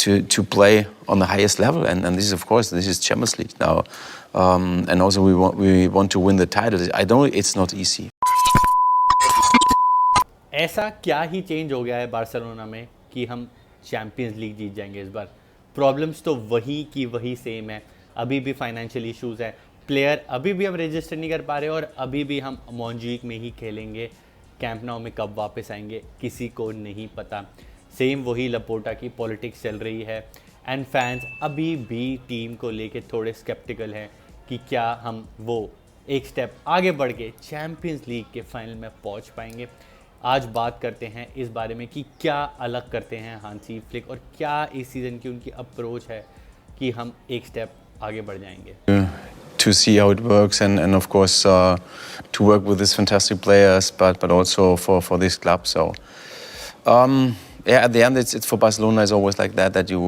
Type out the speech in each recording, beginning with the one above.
to play on the highest level, and this is, of course, this is Champions League now, and also we want to win the title. I know it's not easy. ऐसा क्या ही change हो गया है Barcelona में कि हम champions league जीत जाएंगे इस बार? प्रॉब्लम्स तो वही की वही सेम है, अभी भी फाइनेंशियल इश्यूज है, प्लेयर अभी भी हम रजिस्टर नहीं कर पा रहे और अभी भी हम मोंजुइक में ही खेलेंगे। कैंप नाउ में कब वापस आएंगे किसी को नहीं पता। सेम वही लपोटा की पॉलिटिक्स चल रही है एंड फैंस अभी भी टीम को लेके थोड़े स्केप्टिकल हैं कि क्या हम वो एक स्टेप आगे बढ़ के चैम्पियंस लीग के फाइनल में पहुंच पाएंगे। आज बात करते हैं इस बारे में कि क्या अलग करते हैं हांसी फ्लिक और क्या इस सीज़न की उनकी अप्रोच है कि हम एक स्टेप आगे बढ़ जाएंगे। To see how it works, and of course to work with these fantastic players, but also for this club. So yeah, at the end it's for Barcelona is always like that you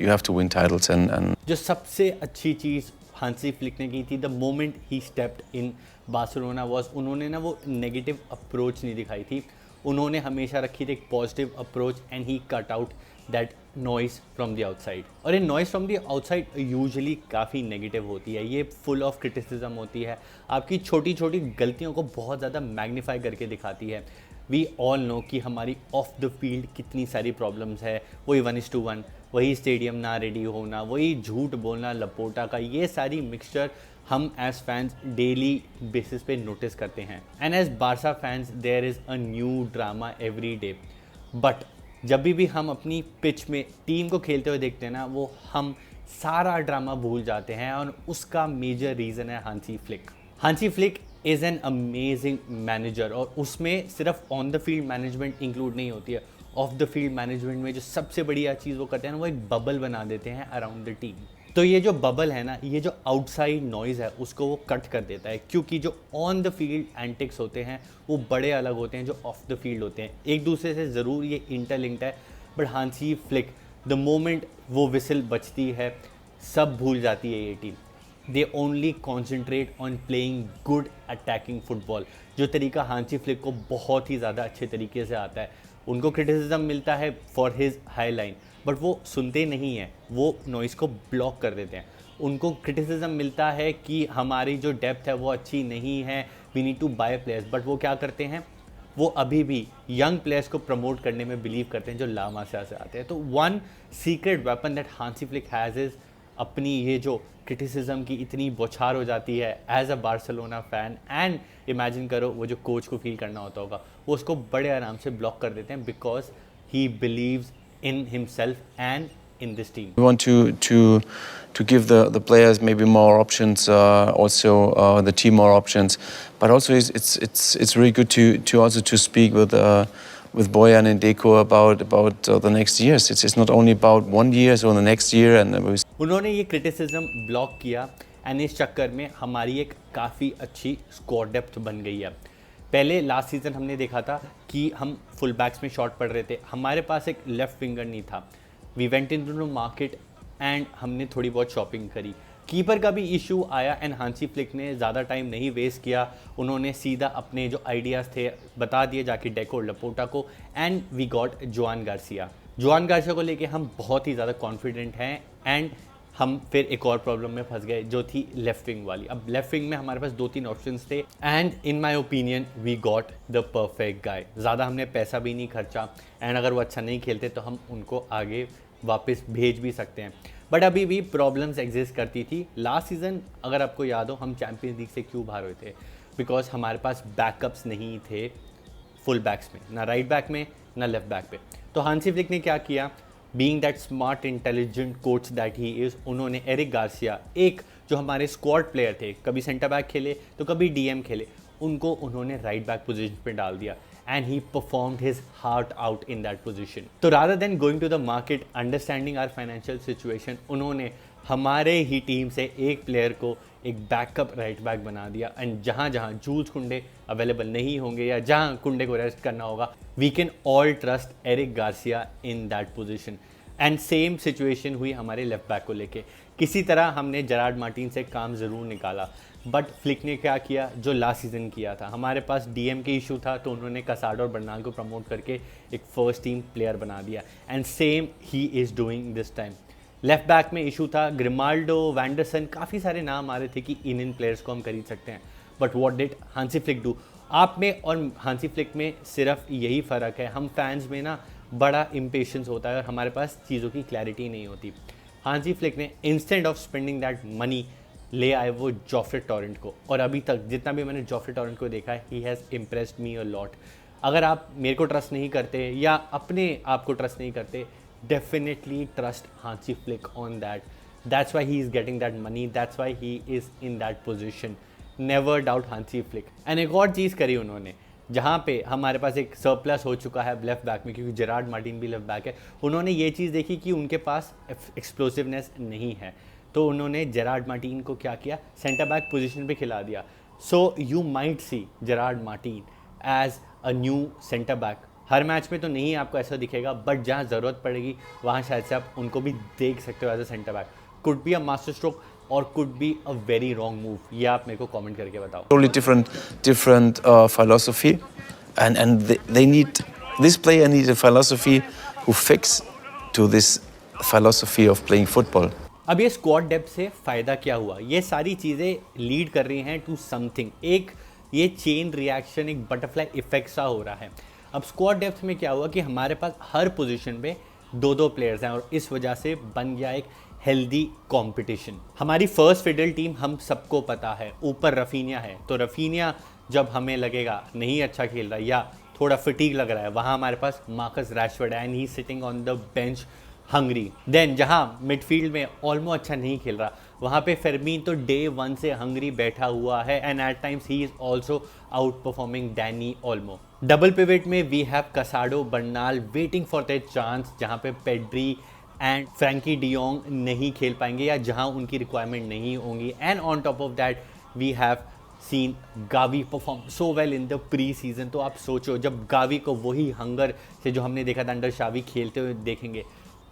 have to win titles and जो सबसे अच्छी चीज़ Hansi Flick ने की थी the moment he stepped in Barcelona was, उन्होंने ना वो negative approach नहीं दिखाई थी, उन्होंने हमेशा रखी थी एक positive approach and he cut out that noise from the outside. और ये noise from the outside usually काफ़ी नेगेटिव होती है, ये फुल ऑफ क्रिटिसिज्म होती है, आपकी छोटी छोटी गलतियों को बहुत ज़्यादा मैग्नीफाई करके दिखाती है। वी ऑल नो कि हमारी ऑफ द फील्ड कितनी सारी प्रॉब्लम्स है, वही 1:1, वही स्टेडियम ना रेडी होना, वही झूठ बोलना लपोटा का, ये सारी मिक्सचर हम एज फैंस डेली बेसिस पे नोटिस करते हैं। And as Barca fans there is a new drama every day. But जब भी हम अपनी पिच में टीम को खेलते हुए देखते हैं ना, वो हम सारा ड्रामा भूल जाते हैं और उसका मेजर रीज़न है Hansi Flick. Hansi Flick is an amazing manager और उसमें सिर्फ on the field management include नहीं होती है, ऑफ द फील्ड मैनेजमेंट में जो सबसे बढ़िया चीज़ वो करते हैं ना, वो एक बबल बना देते हैं अराउंड द टीम। तो ये जो बबल है ना, ये जो आउटसाइड नॉइज़ है उसको वो कट कर देता है, क्योंकि जो ऑन द फील्ड एंटिक्स होते हैं वो बड़े अलग होते हैं जो ऑफ द फील्ड होते हैं, एक दूसरे से ज़रूर ये इंटरलिंक्ड है। But Hansi Flick the moment वो विसल बजती है सब भूल जाती है ये team. They only concentrate on playing good attacking football, जो तरीका हांसी फ्लिक को बहुत ही ज़्यादा अच्छे तरीके से आता है। उनको क्रिटिसिज्म मिलता है for his high line, but वो सुनते नहीं हैं, वो नॉइज़ को ब्लॉक कर देते हैं। उनको क्रिटिसिज्म मिलता है कि हमारी जो डेप्थ है वो अच्छी नहीं है, we need to buy players, but वो क्या करते हैं, वो अभी भी यंग प्लेयर्स को प्रमोट करने में बिलीव करते हैं जो ला मासिया से आते हैं। तो one secret weapon that Hansi Flick has is अपनी ये जो क्रिटिसिज्म की इतनी बौछार हो जाती है as a Barcelona fan, and imagine करो वो जो कोच को फील करना होता होगा, वो उसको बड़े आराम से ब्लॉक कर देते हैं because he believes in himself and in this team. We want to give the players maybe more options, also the team more options, but also it's really good to also to speak with Bojan and Deco about the next years. It's not only about 1 year or the next year. And उन्होंने ये criticism block किया and इस चक्कर में हमारी एक काफ़ी अच्छी स्क्वाड डेप्थ बन गई है। पहले लास्ट सीज़न हमने देखा था कि हम फुल बैक्स में शॉट पड़ रहे थे, हमारे पास एक लेफ्ट विंगर नहीं था। We went into market and हमने थोड़ी बहुत शॉपिंग करी। कीपर का भी इशू आया एंड हांसी फ्लिक ने ज़्यादा टाइम नहीं वेस्ट किया, उन्होंने सीधा अपने जो आइडियाज़ थे बता दिए जाके डेको लपोटा को, and we got Joan Garcia. Joan Garcia को लेके हम बहुत ही ज़्यादा कॉन्फिडेंट हैं एंड हम फिर एक और प्रॉब्लम में फंस गए जो थी लेफ्ट विंग वाली। अब लेफ्ट विंग में हमारे पास 2-3 ऑप्शंस थे and in my opinion we got the perfect guy. ज़्यादा हमने पैसा भी नहीं खर्चा एंड अगर वो अच्छा नहीं खेलते तो हम उनको आगे वापस भेज भी सकते हैं। बट अभी भी प्रॉब्लम्स एग्जिस्ट करती थी। लास्ट सीज़न अगर आपको याद हो हम चैम्पियंस लीग से क्यों बाहर हुए थे, बिकॉज हमारे पास बैकअप्स नहीं थे फुल बैक्स में, ना राइट बैक में ना लेफ्ट बैक पे। तो हांसी फ्लिक ने क्या किया, being that smart intelligent coach that he is, उन्होंने एरिक गार्सिया, एक जो हमारे स्क्वाड प्लेयर थे, कभी सेंटर बैक खेले तो कभी डीएम खेले, उनको उन्होंने राइट बैक पोजीशन पे डाल दिया and he performed his heart out in that position. तो rather than going to the market understanding our financial situation, उन्होंने हमारे ही टीम से एक प्लेयर को एक बैकअप राइट बैक बना दिया एंड जहाँ जहाँ जूल्स कुंडे अवेलेबल नहीं होंगे या जहाँ कुंडे को रेस्ट करना होगा, we can all trust Eric Garcia in that position. And same situation हुई हमारे लेफ्ट बैक को लेके। किसी तरह हमने जेरार्ड मार्टिन से काम ज़रूर निकाला, बट फ्लिक ने क्या किया जो लास्ट सीज़न किया था। हमारे पास डीएम के इशू था, तो उन्होंने कसाडो और बर्नाल को प्रमोट करके एक फर्स्ट टीम प्लेयर बना दिया, and same he is doing this time. Left back में इशू था, ग्रिमाल्डो, वैंडरसन, काफ़ी सारे नाम आ रहे थे कि इन प्लेयर्स को हम खरीद सकते हैं, but what did Hansi Flick do? आप में और हांसी फ्लिक में सिर्फ यही फ़र्क है, हम फैंस में ना बड़ा इम्पेशंस होता है और हमारे पास चीज़ों की क्लैरिटी नहीं होती। हांसी फ्लिक ने instead of spending that money ले आए वो जॉफ्रे टॉरेंट को, और अभी तक जितना भी मैंने जॉफ्रे टॉरेंट को देखा है, he has impressed me a lot. अगर आप मेरे को ट्रस्ट नहीं करते या अपने आप को ट्रस्ट नहीं करते, definitely trust Hansi flick on that. That's why he is getting that money, that's why he is in that position. Never doubt Hansi Flick. And एक और चीज़ करी उन्होंने, जहाँ पे हमारे पास एक सरप्लस हो चुका है लेफ्ट बैक में, क्योंकि जेरार्ड मार्टिन भी लेफ्ट बैक है, उन्होंने ये चीज़ देखी कि उनके पास एक्सप्लोसिवनेस नहीं है, तो उन्होंने जेरार्ड मार्टिन को क्या किया, सेंटर बैक पोजीशन पे खिला दिया। So you might see Gerard Martin as a new centre back. हर मैच में तो नहीं आपको ऐसा दिखेगा, बट जहाँ ज़रूरत पड़ेगी वहाँ शायद से आप उनको भी देख सकते हो as a centre back. Could be a master stroke और could be a very wrong move, ये आप मेरे को कमेंट करके बताओ। Totally different philosophy, and they need, this player needs a philosophy who fits to this philosophy of playing football. अब ये squad depth से फ़ायदा क्या हुआ? ये सारी चीज़ें लीड कर रही हैं टू समथिंग, एक ये चेन रिएक्शन, एक बटरफ्लाई इफेक्ट सा हो रहा है। अब स्क्वाड डेप्थ में क्या हुआ कि हमारे पास हर पोजीशन पे दो दो प्लेयर्स हैं, और इस वजह से बन गया एक हेल्दी कंपटीशन। हमारी फर्स्ट फिडल टीम हम सबको पता है, ऊपर रफीनिया है, तो रफीनिया जब हमें लगेगा नहीं अच्छा खेल रहा या थोड़ा फटीग लग रहा है, वहाँ हमारे पास मार्कस रैशफोर्ड है and he sitting on the bench hungry. Then जहाँ मिडफील्ड में ऑल्मो अच्छा नहीं खेल रहा, वहाँ पे फेरमीन तो डे वन से हंगरी बैठा हुआ है, and at times he is also out performing Dani Olmo. Double pivot में we have Casado, Bernal waiting for their chance, जहाँ पे पेड्री एंड फ्रैंकी डियोंग नहीं खेल पाएंगे या जहाँ उनकी रिक्वायरमेंट नहीं होंगी। And on top of that we have seen Gavi perform so well in the pre season. तो आप सोचो, जब गावी को वही हंगर से जो हमने देखा था अंडर शावी खेलते हुए देखेंगे,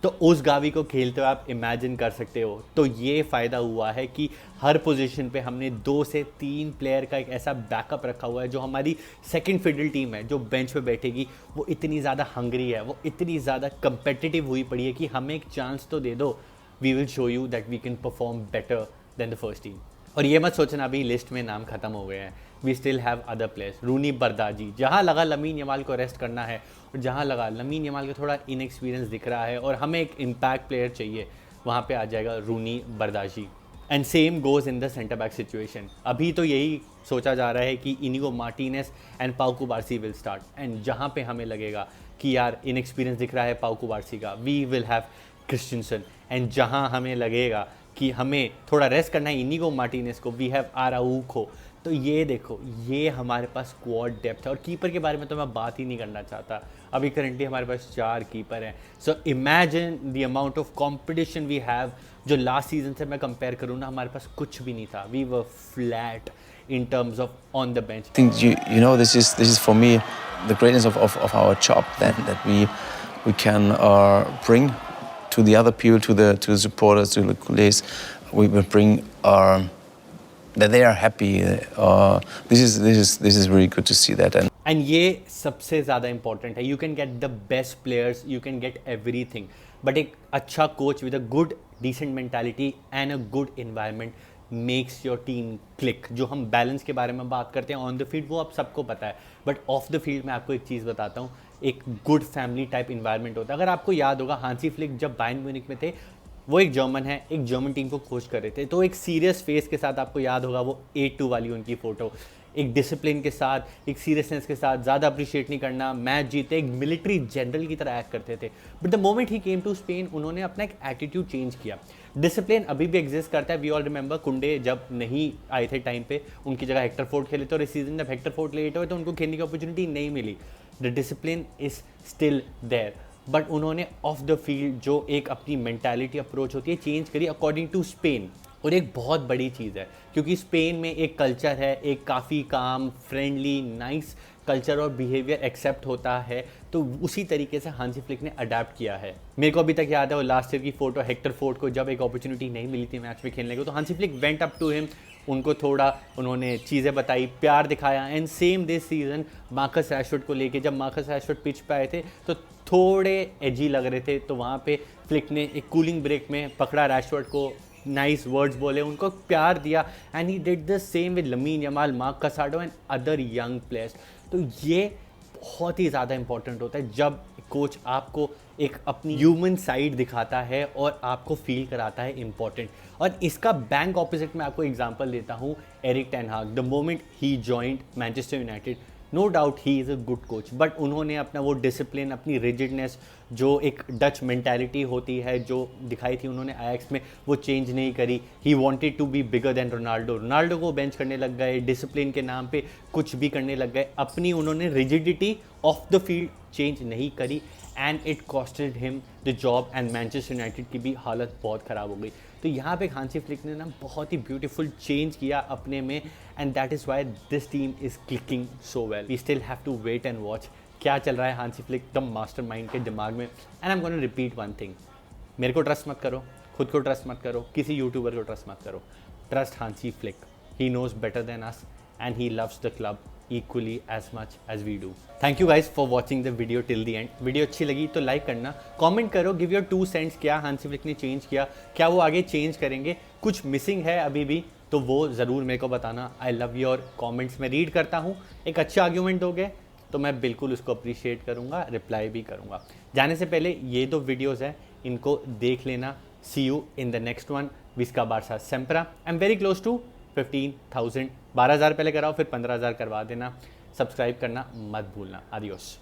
तो उस गावी को खेलते हुए आप इमेजिन कर सकते हो। तो ये फ़ायदा हुआ है कि हर पोजीशन पे हमने 2 से 3 प्लेयर का एक ऐसा बैकअप रखा हुआ है, जो हमारी सेकंड फिडल टीम है जो बेंच पे बैठेगी, वो इतनी ज़्यादा हंगरी है, वो इतनी ज़्यादा कंपेटिटिव हुई पड़ी है कि हमें एक चांस तो दे दो, we will show you that we can perform better than the first team. और ये मत सोचना अभी लिस्ट में नाम खत्म हो गए हैं, we still have other players. Roony Bardghji, जहाँ लगा लमीन यमाल को रेस्ट करना है, और जहाँ लगा लमीन यमाल का थोड़ा इनएक्सपीरियंस दिख रहा है और हमें एक इम्पैक्ट प्लेयर चाहिए, वहाँ पे आ जाएगा Roony Bardghji. And same goes in the centre back situation. अभी तो यही सोचा जा रहा है कि इनिगो मार्टिनेस एंड पाउ कुबार्सी विल स्टार्ट, एंड जहाँ पे हमें लगेगा कि यार इनएक्सपीरियंस दिख रहा है पाउ कुबार्सी का, we will have Christensen. And जहाँ हमें लगेगा कि हमें थोड़ा रेस्ट करना है इनिगो मार्टिनेस को, वी हैव आराउखो। तो ये देखो, ये हमारे पास स्क्वाड डेप्थ है। और कीपर के बारे में तो मैं बात ही नहीं करना चाहता, अभी करंटली हमारे पास 4 कीपर हैं। So imagine the amount of competition we have. जो लास्ट सीजन से मैं कंपेयर करूँ ना, हमारे पास कुछ भी नहीं था, we were flat in terms of on the bench. I think you know, this is for me the greatness of our job, that we can bring to the other people, to the supporters, to the colleagues. We will bring that they are happy. This is really good to see that. And ये सबसे ज़्यादा important है. You can get the best players, you can get everything, but एक अच्छा coach with a good decent mentality and a good environment makes your team click. जो हम balance के बारे में बात करते हैं ऑन द फील्ड, वो आप सबको पता है, बट ऑफ द फील्ड में आपको एक चीज़ बताता हूँ, एक गुड फैमिली टाइप इन्वायरमेंट होता है। अगर आपको याद होगा, हांसी फ्लिक जब बायर्न म्यूनिख में थे, वो एक जर्मन है, एक जर्मन टीम को कोच कर रहे थे, तो एक सीरियस फेस के साथ, आपको याद होगा वो 8-2 वाली उनकी फ़ोटो, एक डिसिप्लिन के साथ, एक सीरियसनेस के साथ, ज़्यादा अप्रिशिएट नहीं करना, मैच जीते, एक मिलिट्री जनरल की तरह एक्ट करते थे। But the moment he came to Spain, उन्होंने अपना एक एटीट्यूड चेंज किया। डिसिप्लिन अभी भी एग्जिस्ट करता है। वी ऑल रिमेंबर कुंडे जब नहीं आए थे टाइम पे, उनकी जगह हेक्टर फोर्ड खेले थे, और इस सीजन जब हेक्टर फोर्ड लेट हुए तो उनको खेलने की अपॉर्चुनिटी नहीं मिली। The discipline is still there, but उन्होंने ऑफ द फील्ड जो एक अपनी मेंटालिटी अप्रोच होती है चेंज करी अकॉर्डिंग टू स्पेन। और एक बहुत बड़ी चीज़ है, क्योंकि स्पेन में एक कल्चर है, एक काफ़ी काम फ्रेंडली नाइस कल्चर और बिहेवियर एक्सेप्ट होता है तो उसी तरीके से हांसी फ्लिक ने अडेप्ट किया है। मेरे को अभी तक याद है वो लास्ट ईयर की फोटो, हेक्टर फोर्ड को जब एक अपॉर्चुनिटी नहीं मिली थी मैच में खेलने को, तो Hansi Flick went up to him, उनको थोड़ा उन्होंने चीज़ें बताई, प्यार दिखाया। And same this season Marcus Rashford को लेके, जब मार्कस रैशफोर्ड पिच पे आए थे तो थोड़े एजी लग रहे थे, तो वहाँ पे फ्लिक ने एक कूलिंग ब्रेक में पकड़ा रैशफोर्ड को, नाइस वर्ड्स बोले, उनको प्यार दिया। And he did the same with lamin Yamal, mark कसाडो and other young players. तो ये बहुत ही ज़्यादा इंपॉर्टेंट होता है जब कोच आपको एक अपनी ह्यूमन साइड दिखाता है और आपको फील कराता है इंपॉर्टेंट। और इसका बैंक ऑपोजिट में आपको एग्जांपल देता हूँ, Erik ten Hag. The moment he joined Manchester United, no doubt he is a good coach, but उन्होंने अपना वो डिसिप्लिन, अपनी रिजिडनेस, जो एक डच मेंटालिटी होती है जो दिखाई थी उन्होंने आयैक्स में, वो चेंज नहीं करी। He wanted to be bigger than Ronaldo, Ronaldo को बेंच करने लग गए, डिसिप्लिन के नाम पे कुछ भी करने लग गए, अपनी उन्होंने rigidity of the field change नहीं करी, and it costed him the job. And Manchester United की भी हालत बहुत ख़राब हो गई। तो यहाँ पे हांसी फ्लिक ने ना बहुत ही ब्यूटीफुल चेंज किया अपने में, and that is why this team is clicking so well. We still have to wait and watch क्या चल रहा है हांसी फ्लिक द मास्टरमाइंड के दिमाग में। And I am gonna repeat one thing, मेरे को ट्रस्ट मत करो, खुद को ट्रस्ट मत करो, किसी यूट्यूबर को ट्रस्ट मत करो, trust Hansi Flick. He knows better than us and he loves the club equally as much as we do. Thank you guys for watching the video till the end. Video अच्छी लगी तो like करना, comment करो, give your 2 cents, क्या Hansi Flick ने change किया, क्या वो आगे चेंज करेंगे, कुछ मिसिंग है अभी भी तो वो ज़रूर मेरे को बताना। आई लव योर कमेंट्स, मैं रीड करता हूँ। एक अच्छा आर्ग्यूमेंट दोगे तो मैं बिल्कुल उसको अप्रिशिएट करूँगा, रिप्लाई भी करूँगा। जाने से पहले ये 2 वीडियोज़ हैं, इनको देख लेना। See you in the next one. विस्का बारसा सेम्परा। I am very close to 15,000। 12,000 पहले कराओ, फिर 15,000 करवा देना। सब्सक्राइब करना मत भूलना। आदियोस।